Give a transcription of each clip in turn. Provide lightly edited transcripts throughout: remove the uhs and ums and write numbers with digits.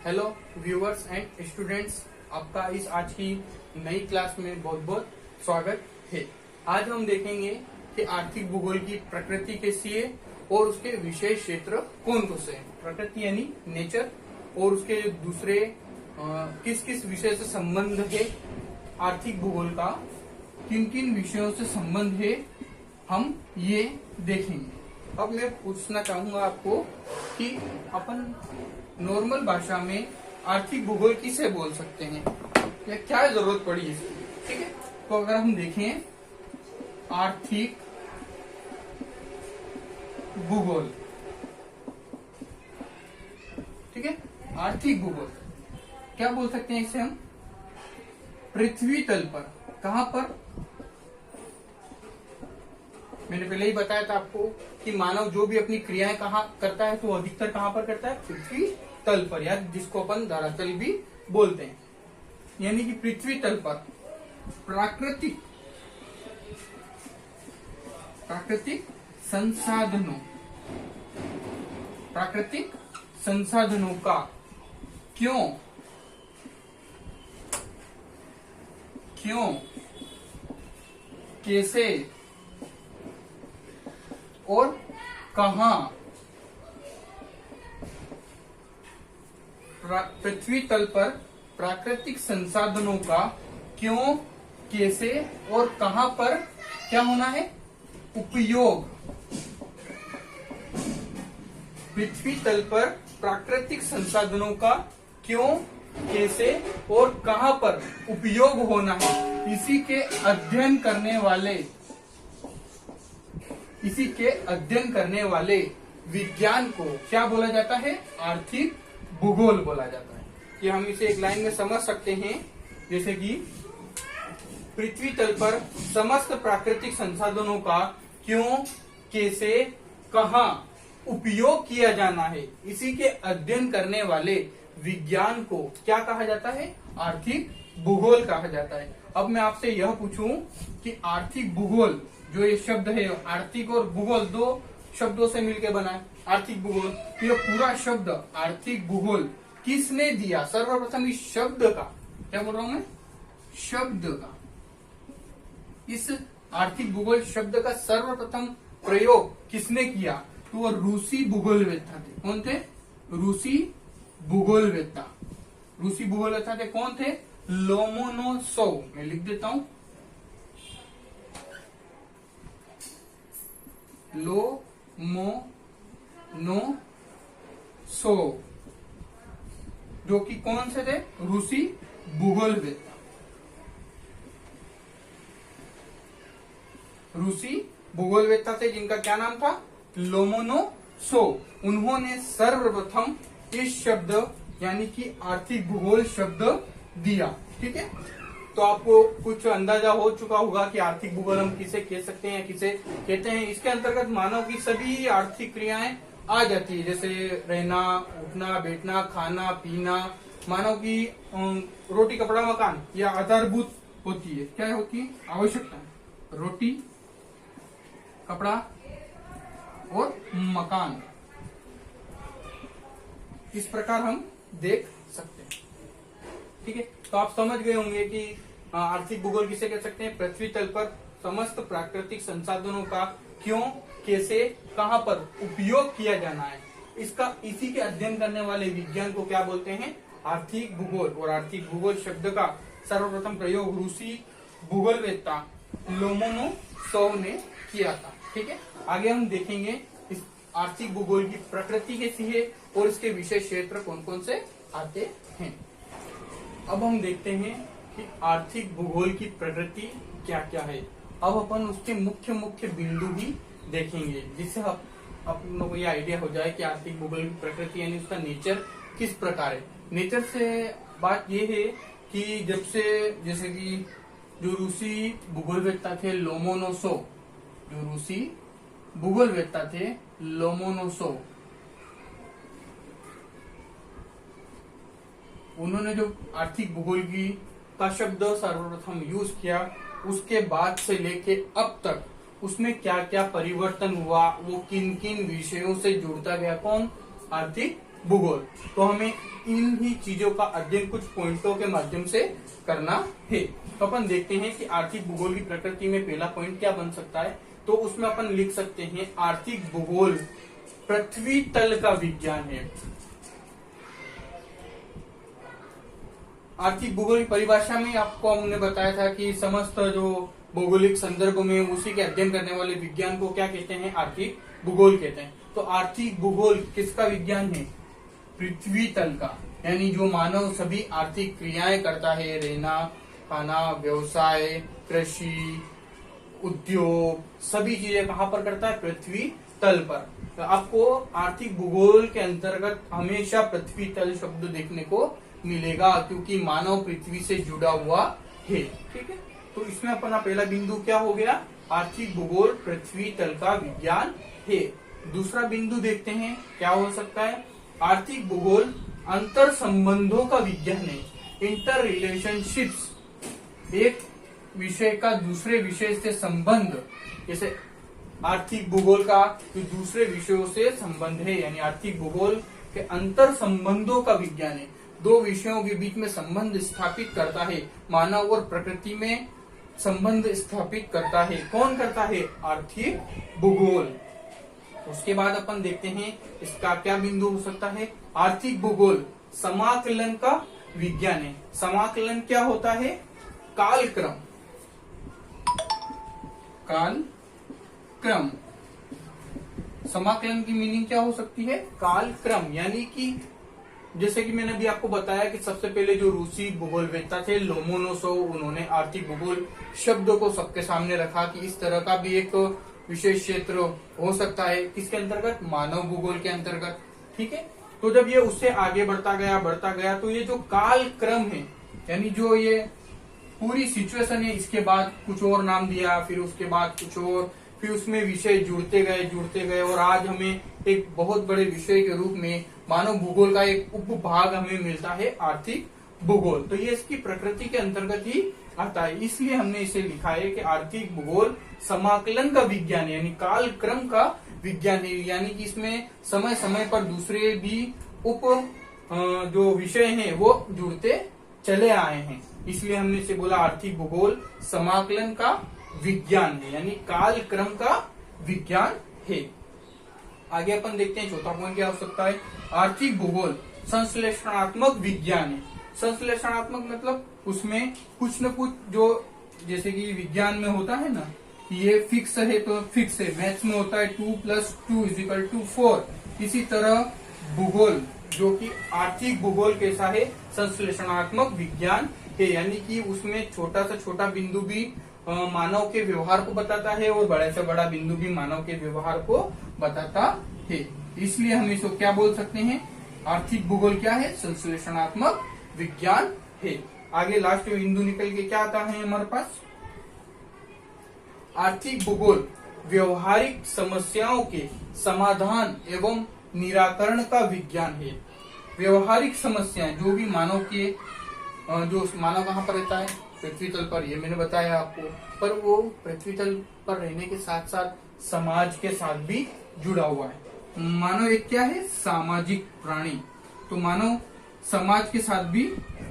Hello viewers and students, आपका इस आज की नई क्लास में बहुत बहुत स्वागत है। आज हम देखेंगे कि आर्थिक भूगोल की प्रकृति कैसी है और उसके विशेष क्षेत्र कौन कौन से हैं। प्रकृति यानी नेचर, और उसके दूसरे किस किस विषय से संबंध है, आर्थिक भूगोल का किन किन विषयों से संबंध है, हम ये देखेंगे। अब मैं पूछना चाहूंगा आपको कि अपन नॉर्मल भाषा में आर्थिक भूगोल किसे बोल सकते हैं या क्या जरूरत पड़ी इसकी। ठीक है, तो अगर हम देखें आर्थिक भूगोल, ठीक है, आर्थिक भूगोल क्या बोल सकते हैं इसे हम? पृथ्वी तल पर, कहां पर? मैंने पहले ही बताया था आपको कि मानव जो भी अपनी क्रियाएं कहाँ करता है तो अधिकतर कहां पर करता है? पृथ्वी तल पर, या जिसको अपन धरातल भी बोलते हैं। यानी कि पृथ्वी तल पर प्राकृतिक संसाधनों का क्यों कैसे और कहां पृथ्वी तल पर प्राकृतिक संसाधनों का क्यों, कैसे और कहां पर क्या होना है? उपयोग। पृथ्वी तल पर प्राकृतिक संसाधनों का क्यों, कैसे और कहां पर उपयोग होना है, इसी के अध्ययन करने वाले विज्ञान को क्या बोला जाता है? आर्थिक भूगोल बोला जाता है। कि हम इसे एक लाइन में समझ सकते हैं, जैसे कि पृथ्वी तल पर समस्त प्राकृतिक संसाधनों का क्यों, कैसे, कहां उपयोग किया जाना है, इसी के अध्ययन करने वाले विज्ञान को क्या कहा जाता है? आर्थिक भूगोल कहा जाता है। अब मैं आपसे यह पूछूं कि आर्थिक भूगोल जो ये शब्द है, आर्थिक और भूगोल दो शब्दों से मिलकर बना है आर्थिक भूगोल। तो ये पूरा शब्द आर्थिक भूगोल किसने दिया? सर्वप्रथम इस शब्द का, क्या बोल रहा हूं मैं? शब्द का, इस आर्थिक भूगोल शब्द का सर्वप्रथम प्रयोग किसने किया? तो वो रूसी भूगोलवेत्ता थे। कौन थे? रूसी भूगोलवेत्ता थे। कौन थे? लोमोनोसोव। मैं लिख देता हूं, लोमोनोसोव, जो कि कौन से थे? रूसी भूगोलवेत्ता। थे जिनका क्या नाम था? लोमोनोसोव। उन्होंने सर्वप्रथम इस शब्द यानी कि आर्थिक भूगोल शब्द दिया। ठीक है, तो आपको कुछ अंदाजा हो चुका होगा कि आर्थिक भूगोल हम किसे कह सकते हैं, किसे कहते हैं। इसके अंतर्गत मानव की सभी आर्थिक क्रियाएं आ जाती है, जैसे रहना, उठना, बैठना, खाना, पीना। मानव की रोटी, कपड़ा, मकान, यह आधारभूत होती है। क्या होती है? आवश्यकता। रोटी, कपड़ा और मकान, इस प्रकार हम देख सकते हैं। ठीक है, तो आप समझ गए होंगे कि आर्थिक भूगोल किसे कह सकते हैं? पृथ्वी तल पर समस्त प्राकृतिक संसाधनों का क्यों, कैसे, कहां पर उपयोग किया जाना है, इसी के अध्ययन करने वाले विज्ञान को क्या बोलते हैं? आर्थिक भूगोल। और आर्थिक भूगोल शब्द का सर्वप्रथम प्रयोग रूसी भूगोलवेत्ता लोमोनोसोव ने किया था। ठीक है, आगे हम देखेंगे इस आर्थिक भूगोल की प्रकृति कैसी है और इसके विशेष क्षेत्र कौन कौन से आते हैं। अब हम देखते हैं कि आर्थिक भूगोल की प्रकृति क्या क्या है। अब अपन उसके मुख्य बिंदु भी देखेंगे, जिससे अपन लोगों को यह आइडिया हो जाए कि आर्थिक भूगोल की प्रकृति यानी उसका नेचर किस प्रकार है। नेचर से बात यह है कि जब से, जैसे कि जो रूसी भूगोलवेत्ता थे लोमोनोसोव, उन्होंने जो आर्थिक भूगोल की का शब्द सर्वप्रथम यूज किया, उसके बाद से लेके अब तक उसमें क्या क्या परिवर्तन हुआ, वो किन किन विषयों से जुड़ता गया, कौन? आर्थिक भूगोल। तो हमें इन ही चीजों का अध्ययन कुछ पॉइंटों के माध्यम से करना है। तो अपन देखते हैं कि आर्थिक भूगोल की प्रकृति में पहला पॉइंट क्या बन सकता है। तो उसमें अपन लिख सकते हैं आर्थिक भूगोल पृथ्वी तल का विज्ञान है। आर्थिक भूगोल की परिभाषा में आपको हमने बताया था कि समस्त जो भौगोलिक संदर्भ में उसी के अध्ययन करने वाले विज्ञान को क्या कहते हैं, आर्थिक भूगोल कहते हैं। तो आर्थिक भूगोल किसका विज्ञान है, पृथ्वी तल का, यानी जो मानव सभी आर्थिक क्रियाएं करता है, रहना खाना व्यवसाय कृषि उद्योग सभी चीजें कहाँ पर करता है, पृथ्वी तल पर। तो आपको आर्थिक भूगोल के अंतर्गत हमेशा पृथ्वी तल शब्द देखने को मिलेगा, क्योंकि मानव पृथ्वी से जुड़ा हुआ है। ठीक है, तो इसमें अपना पहला बिंदु क्या हो गया, आर्थिक भूगोल पृथ्वी तल का विज्ञान है। दूसरा बिंदु देखते हैं क्या हो सकता है, आर्थिक भूगोल अंतर संबंधों का विज्ञान है। इंटर रिलेशनशिप्स, एक विषय का दूसरे विषय से संबंध, जैसे आर्थिक भूगोल का जो दूसरे विषयों से संबंध है, यानी आर्थिक भूगोल के अंतर संबंधों का विज्ञान है। दो विषयों के बीच में संबंध स्थापित करता है, मानव और प्रकृति में संबंध स्थापित करता है। कौन करता है, आर्थिक भूगोल। उसके बाद अपन देखते हैं इसका क्या बिंदु हो सकता है, आर्थिक भूगोल समाकलन का विज्ञान है। समाकलन क्या होता है, कालक्रम, कालक्रम। समाकलन की मीनिंग क्या हो सकती है, कालक्रम, यानी कि जैसे कि मैंने अभी आपको बताया कि सबसे पहले जो रूसी भूगोलवेत्ता थे लोमोनोसोव, उन्होंने आर्थिक भूगोल शब्द को सबके सामने रखा कि इस तरह का भी एक विशेष क्षेत्र हो सकता है, किसके अंतर्गत, मानव भूगोल के अंतर्गत। ठीक है, तो जब ये उससे आगे बढ़ता गया तो ये जो कालक्रम है, यानी जो ये पूरी सिचुएशन है, इसके बाद कुछ और नाम दिया, फिर उसके बाद कुछ और, फिर उसमें विषय जुड़ते गए और आज हमें एक बहुत बड़े विषय के रूप में मानव भूगोल का एक उपभाग हमें मिलता है, आर्थिक भूगोल। तो ये इसकी प्रकृति के अंतर्गत ही आता है, इसलिए हमने इसे लिखा है कि आर्थिक भूगोल समाकलन का विज्ञान यानी कालक्रम का विज्ञान है, यानी कि इसमें समय समय पर दूसरे भी जो विषय हैं वो जुड़ते चले आए हैं, इसलिए हमने इसे बोला आर्थिक भूगोल समाकलन का विज्ञान है, यानी कालक्रम का विज्ञान है। आगे अपन देखते हैं चौथा पॉइंट क्या हो सकता है, आर्थिक भूगोल संश्लेषणात्मक विज्ञान है। संश्लेषणात्मक मतलब उसमें कुछ न कुछ जो जैसे कि विज्ञान में होता है ना, ये फिक्स है तो फिक्स है, मैथ्स में होता है 2+2=4, इसी तरह भूगोल जो कि आर्थिक भूगोल कैसा है, संश्लेषणात्मक विज्ञान है, यानी कि उसमें छोटा से छोटा बिंदु भी मानव के व्यवहार को बताता है और बड़े से बड़ा बिंदु भी मानव के व्यवहार को बताता है, इसलिए हम इसको क्या बोल सकते हैं, आर्थिक भूगोल क्या है, संश्लेषणात्मक विज्ञान है। आगे लास्ट में बिंदु निकल के क्या आता है हमारे पास, आर्थिक भूगोल व्यवहारिक समस्याओं के समाधान एवं निराकरण का विज्ञान है। व्यवहारिक समस्याएं जो भी मानव के जो मानव कहाँ पर रहता है, पृथ्वी तल पर, ये मैंने बताया आपको, पर वो पृथ्वी तल पर रहने के साथ साथ समाज के साथ भी जुड़ा हुआ है। मानव एक क्या है, सामाजिक प्राणी, तो मानव समाज के साथ भी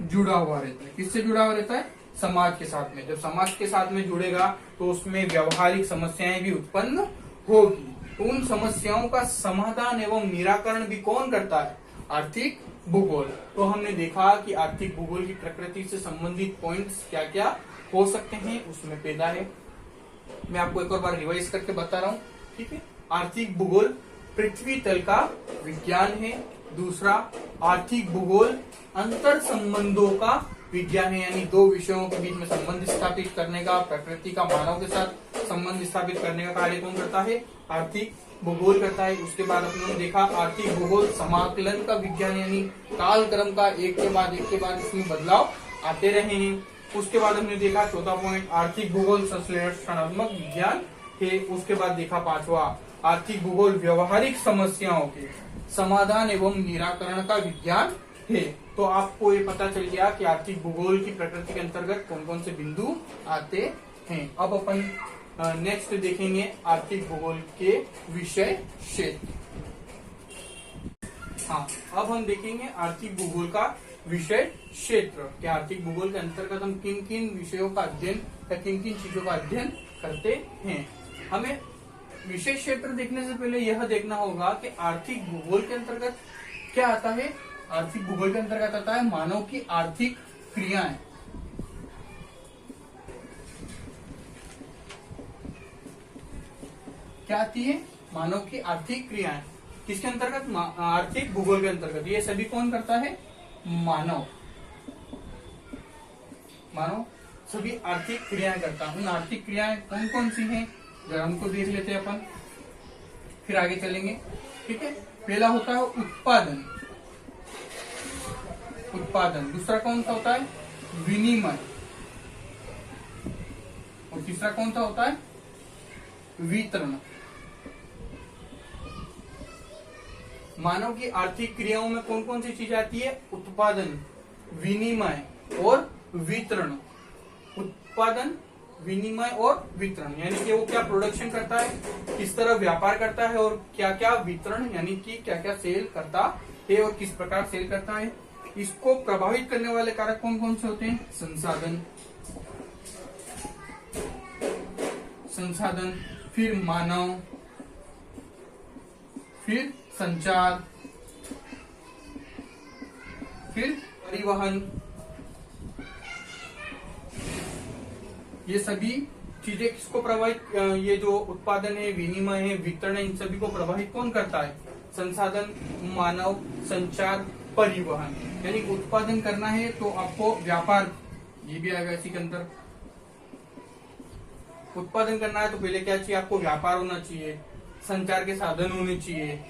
जुड़ा हुआ रहता है। किससे जुड़ा हुआ रहता है, समाज के साथ में। जब समाज के साथ में जुड़ेगा तो उसमें व्यवहारिक समस्याएं भी उत्पन्न होगी। उन समस्याओं का समाधान एवं निराकरण भी कौन करता है, आर्थिक भूगोल। तो हमने देखा कि आर्थिक भूगोल की प्रकृति से संबंधित पॉइंट्स क्या क्या हो सकते हैं, उसमें पहला है, मैं आपको एक और बार रिवाइज करके बता रहा हूँ, ठीक है। आर्थिक भूगोल पृथ्वी तल का विज्ञान है। दूसरा, आर्थिक भूगोल अंतर संबंधों का विज्ञान है, यानी दो विषयों के बीच में संबंध स्थापित करने का, प्रकृति का मानव के साथ संबंध स्थापित करने का कार्य कौन करता है, आर्थिक भूगोल करता है। उसके बाद अपने देखा आर्थिक भूगोल समाकलन का विज्ञान, यानी कालक्रम का एक के बाद इसमें बदलाव आते रहे हैं। उसके बाद हमने देखा चौथा पॉइंट, आर्थिक भूगोल संश्लेषणात्मक विज्ञान है। उसके बाद देखा पांचवा, आर्थिक भूगोल व्यवहारिक समस्याओं के समाधान एवं निराकरण का विज्ञान है। तो आपको ये पता चल गया कि आर्थिक भूगोल की प्रकृति के अंतर्गत कौन कौन से बिंदु आते हैं। अब अपन नेक्स्ट देखेंगे आर्थिक भूगोल के विषय क्षेत्र। हाँ, अब हम देखेंगे आर्थिक भूगोल का विषय क्षेत्र। कि आर्थिक भूगोल के अंतर्गत हम किन किन विषयों का अध्ययन या किन किन चीजों का अध्ययन करते हैं। हमें विषय क्षेत्र देखने से पहले यह देखना होगा कि आर्थिक भूगोल के अंतर्गत क्या आता है। आर्थिक भूगोल के अंतर्गत आता है मानव की आर्थिक क्रियाएं। क्या आती है? मानव की आर्थिक क्रियाएं। किसके अंतर्गत? आर्थिक भूगोल के अंतर्गत। ये सभी कौन करता है? मानव। मानव सभी आर्थिक क्रियाएं करता है। उन आर्थिक क्रियाएं कौन कौन सी हैं, जरा हमको देख लेते हैं अपन, फिर आगे चलेंगे। ठीक है, पहला होता है उत्पादन। उत्पादन। दूसरा कौन सा होता है? विनिमय। और तीसरा कौन सा होता है? वितरण। मानव की आर्थिक क्रियाओं में कौन कौन सी चीजें आती है? उत्पादन, विनिमय और वितरण। उत्पादन, विनिमय और वितरण, यानी कि वो क्या प्रोडक्शन करता है, किस तरह व्यापार करता है और क्या क्या वितरण यानी कि क्या क्या सेल करता है और किस प्रकार सेल करता है। इसको प्रभावित करने वाले कारक कौन कौन से होते हैं? संसाधन, संसाधन, फिर मानव, फिर संचार, फिर परिवहन। ये सभी चीजें किसको प्रभावित, ये जो उत्पादन है, विनिमय है, वितरण है, इन सभी को प्रभावित कौन करता है? संसाधन, मानव, संचार, परिवहन। यानी उत्पादन करना है तो आपको व्यापार, ये भी आएगा इसी के अंदर। उत्पादन करना है तो पहले क्या चाहिए? आपको व्यापार होना चाहिए, संचार के साधन होने चाहिए,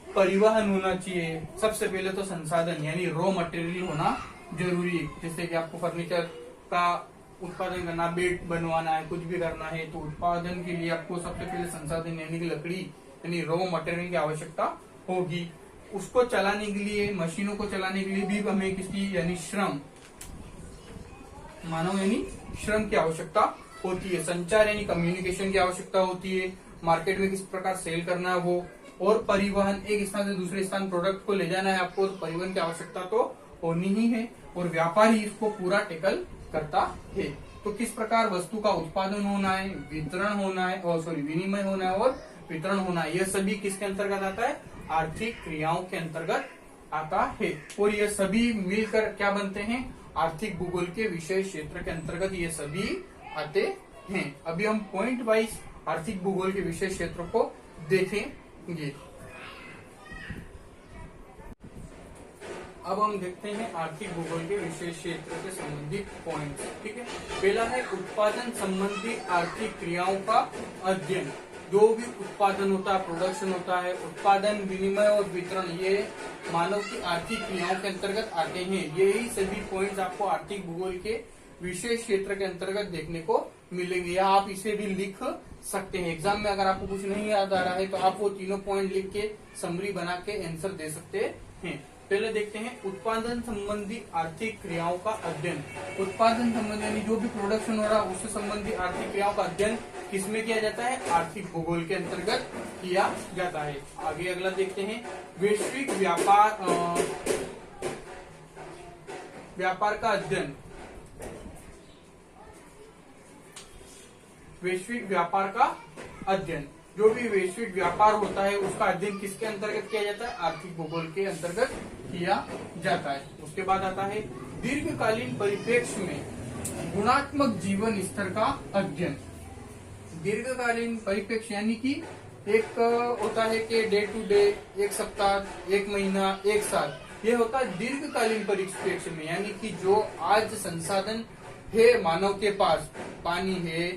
परिवहन होना चाहिए। सबसे पहले तो संसाधन यानी रॉ मटेरियल होना जरूरी है। जैसे कि आपको फर्नीचर का उत्पादन करना, बेड बनवाना है, कुछ भी करना है, तो उत्पादन के लिए आपको सबसे पहले संसाधन यानी कि लकड़ी यानी रॉ मटेरियल की आवश्यकता होगी। उसको चलाने के लिए, मशीनों को चलाने के लिए भी हमें किसकी यानी श्रम, मानव यानी श्रम की आवश्यकता होती है। संचार यानी कम्युनिकेशन की आवश्यकता होती है। मार्केट में किस प्रकार सेल करना है वो, और परिवहन, एक स्थान से दूसरे स्थान प्रोडक्ट को ले जाना है आपको, तो परिवहन की आवश्यकता तो होनी ही है। और व्यापार ही इसको पूरा टेकल करता है। तो किस प्रकार वस्तु का उत्पादन होना है, वितरण होना है, और विनिमय होना है और वितरण होना है, यह सभी किसके अंतर्गत आता है? आर्थिक क्रियाओं के अंतर्गत आता है। और ये सभी मिलकर क्या बनते हैं? आर्थिक भूगोल के विषय क्षेत्र के अंतर्गत ये सभी आते हैं। अभी हम पॉइंट वाइज आर्थिक भूगोल के विषय क्षेत्र को देखेंगे। अब हम देखते हैं आर्थिक भूगोल के विषय क्षेत्र से संबंधित पॉइंट्स। ठीक है, पहला है उत्पादन संबंधी आर्थिक क्रियाओं का अध्ययन। जो भी उत्पादन होता है, प्रोडक्शन होता है, उत्पादन, विनिमय और वितरण, ये मानव की आर्थिक क्रियाओं के अंतर्गत आते हैं। यही सभी पॉइंट्स आपको आर्थिक भूगोल के विशेष क्षेत्र के अंतर्गत देखने को मिलेंगे, या आप इसे भी लिख सकते हैं। एग्जाम में अगर आपको कुछ नहीं याद आ रहा है तो आप वो तीनों पॉइंट लिख के समरी बना के आंसर दे सकते हैं। पहले देखते हैं उत्पादन संबंधी आर्थिक क्रियाओं का अध्ययन। उत्पादन संबंधी यानी जो भी प्रोडक्शन हो रहा है उससे संबंधी आर्थिक क्रियाओं का अध्ययन किसमें किया जाता है? आर्थिक भूगोल के अंतर्गत किया जाता है। आगे अगला देखते हैं वैश्विक व्यापार का अध्ययन। वैश्विक व्यापार का अध्ययन, जो भी वैश्विक व्यापार होता है उसका अध्ययन किसके अंतर्गत किया जाता है? आर्थिक भूगोल के अंतर्गत किया जाता है। उसके बाद आता है दीर्घकालीन परिप्रेक्ष्य में गुणात्मक जीवन स्तर का अध्ययन। दीर्घकालीन परिप्रेक्ष्य यानी कि एक होता है कि डे टू डे, एक सप्ताह, एक महीना, एक साल, ये होता है दीर्घकालीन परिप्रेक्ष्य में। यानी कि जो आज संसाधन है मानव के पास, पानी है,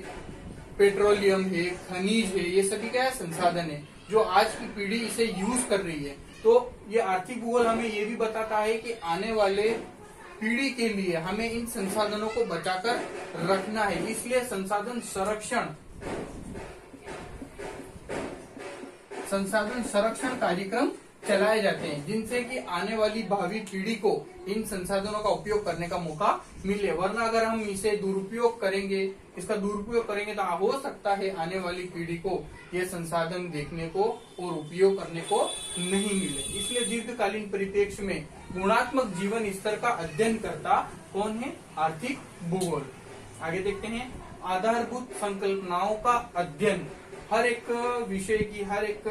पेट्रोलियम है, खनिज है, ये सभी क्या है? संसाधन है, जो आज की पीढ़ी इसे यूज कर रही है। तो ये आर्थिक भूगोल हमें ये भी बताता है कि आने वाले पीढ़ी के लिए हमें इन संसाधनों को बचाकर रखना है। इसलिए संसाधन संरक्षण कार्यक्रम चलाए जाते हैं, जिनसे कि आने वाली भावी पीढ़ी को इन संसाधनों का उपयोग करने का मौका मिले। वरना अगर हम इसे दुरुपयोग करेंगे, इसका दुरुपयोग करेंगे, तो हो सकता है आने वाली पीढ़ी को ये संसाधन देखने को और उपयोग करने को नहीं मिले। इसलिए दीर्घकालीन परिप्रेक्ष्य में गुणात्मक जीवन स्तर का अध्ययन करता कौन है? आर्थिक भूगोल। आगे देखते हैं, आधारभूत संकल्पनाओं का अध्ययन। हर एक विषय की, हर एक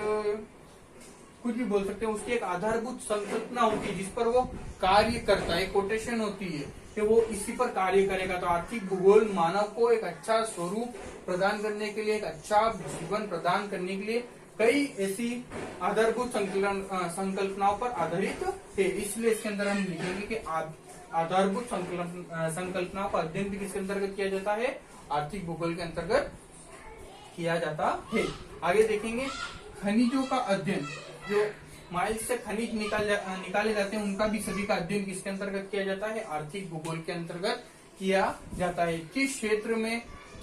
कुछ भी बोल सकते हैं, उसकी एक आधारभूत संकल्पना होती है जिस पर वो कार्य करता है, कोटेशन होती है कि वो इसी पर कार्य करेगा। तो आर्थिक भूगोल मानव को एक अच्छा स्वरूप प्रदान करने के लिए, एक अच्छा जीवन प्रदान करने के लिए कई ऐसी आधारभूत संकल्पनाओं पर आधारित है। इसलिए इसके अंदर हम लिखेंगे कि आधारभूत संकल्पनाओं का अध्ययन भी किसके अंतर्गत किया जाता है? आर्थिक भूगोल के अंतर्गत किया जाता है। आगे देखेंगे, खनिजों का अध्ययन। जो माइल से खनिज निकाले जाते हैं, उनका भी सभी का अध्ययन किसके अंतर्गत किया जाता है? आर्थिक भूगोल के अंतर्गत किया जाता है। किस क्षेत्र में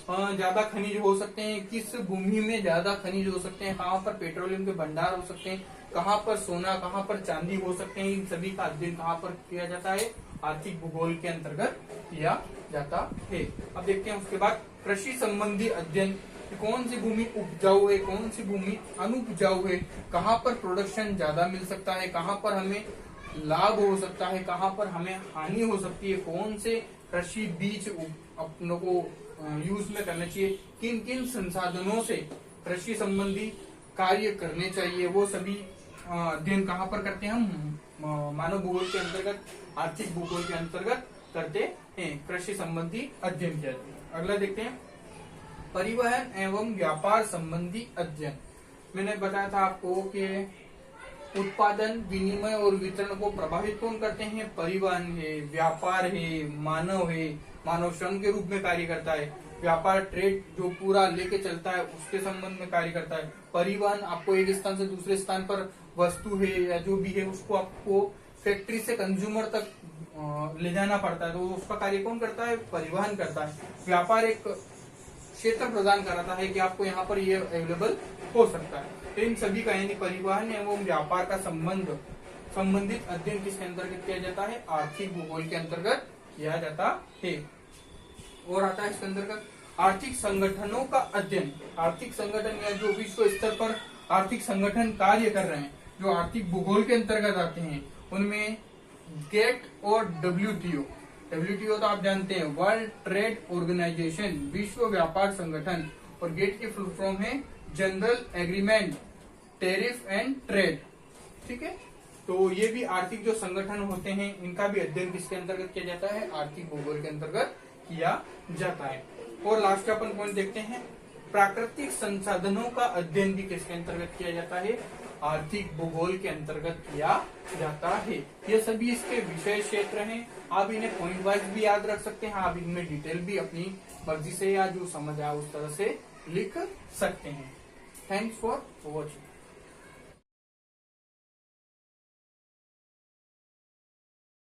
ज्यादा खनिज हो सकते हैं, किस भूमि में ज्यादा खनिज हो सकते हैं, कहाँ पर पेट्रोलियम के भंडार हो सकते हैं, कहाँ पर सोना, कहाँ पर चांदी हो सकते हैं, इन सभी का अध्ययन कहाँ पर किया जाता है? आर्थिक भूगोल के अंतर्गत किया जाता है। अब देखते हैं उसके बाद कृषि संबंधी अध्ययन। कौन सी भूमि उपजाऊ है, कौन सी भूमि अनुपजाऊ है, कहाँ पर प्रोडक्शन ज्यादा मिल सकता है, कहाँ पर हमें लाभ हो सकता है, कहाँ पर हमें हानि हो सकती है, कौन से कृषि बीज अपनों को यूज में करना चाहिए, किन किन संसाधनों से कृषि संबंधी कार्य करने चाहिए, वो सभी अध्ययन कहाँ पर करते हैं? हम मानव भूगोल के अंतर्गत, आर्थिक भूगोल के अंतर्गत करते हैं। कृषि संबंधी अध्ययन किया जाता है। अगला देखते हैं, परिवहन एवं व्यापार संबंधी अध्ययन। मैंने बताया था आपको कि उत्पादन, विनिमय और वितरण को प्रभावित कौन करते हैं? परिवहन है, व्यापार है, मानव श्रम के रूप में कार्य करता है। व्यापार, ट्रेड जो पूरा लेके चलता है, उसके संबंध में कार्य करता है। परिवहन, आपको एक स्थान से दूसरे स्थान पर वस्तु है या जो भी है उसको आपको फैक्ट्री से कंज्यूमर तक ले जाना पड़ता है, तो उसका कार्य कौन करता है? परिवहन करता है। व्यापार एक क्षेत्र प्रदान कराता है कि आपको यहाँ पर ये अवेलेबल हो सकता है। तो इन सभी का यानी परिवहन एवं व्यापार का संबंधित अध्ययन किसके अंतर्गत किया जाता है? आर्थिक भूगोल के अंतर्गत किया जाता है। और आता है इसके अंतर्गत आर्थिक संगठनों का अध्ययन। आर्थिक संगठन या जो विश्व स्तर पर आर्थिक संगठन कार्य कर रहे हैं, जो आर्थिक भूगोल के अंतर्गत आते हैं, उनमें गेट और WTO तो आप जानते हैं, वर्ल्ड ट्रेड ऑर्गेनाइजेशन, विश्व व्यापार संगठन, और गेट की फुल फॉर्म है general agreement tariff and trade. ठीक है, तो ये भी आर्थिक जो संगठन होते हैं, इनका भी अध्ययन किसके अंतर्गत किया जाता है? आर्थिक भूगोल के अंतर्गत किया जाता है। और लास्ट अपन पॉइंट देखते हैं, प्राकृतिक संसाधनों का अध्ययन भी किसके अंतर्गत किया जाता है? आर्थिक भूगोल के अंतर्गत किया जाता है। ये सभी इसके विषय क्षेत्र हैं। आप इन्हें पॉइंट वाइज भी याद रख सकते हैं, आप इनमें डिटेल भी अपनी मर्जी से या जो समझ आए उस तरह से लिख सकते हैं। Thanks for watching.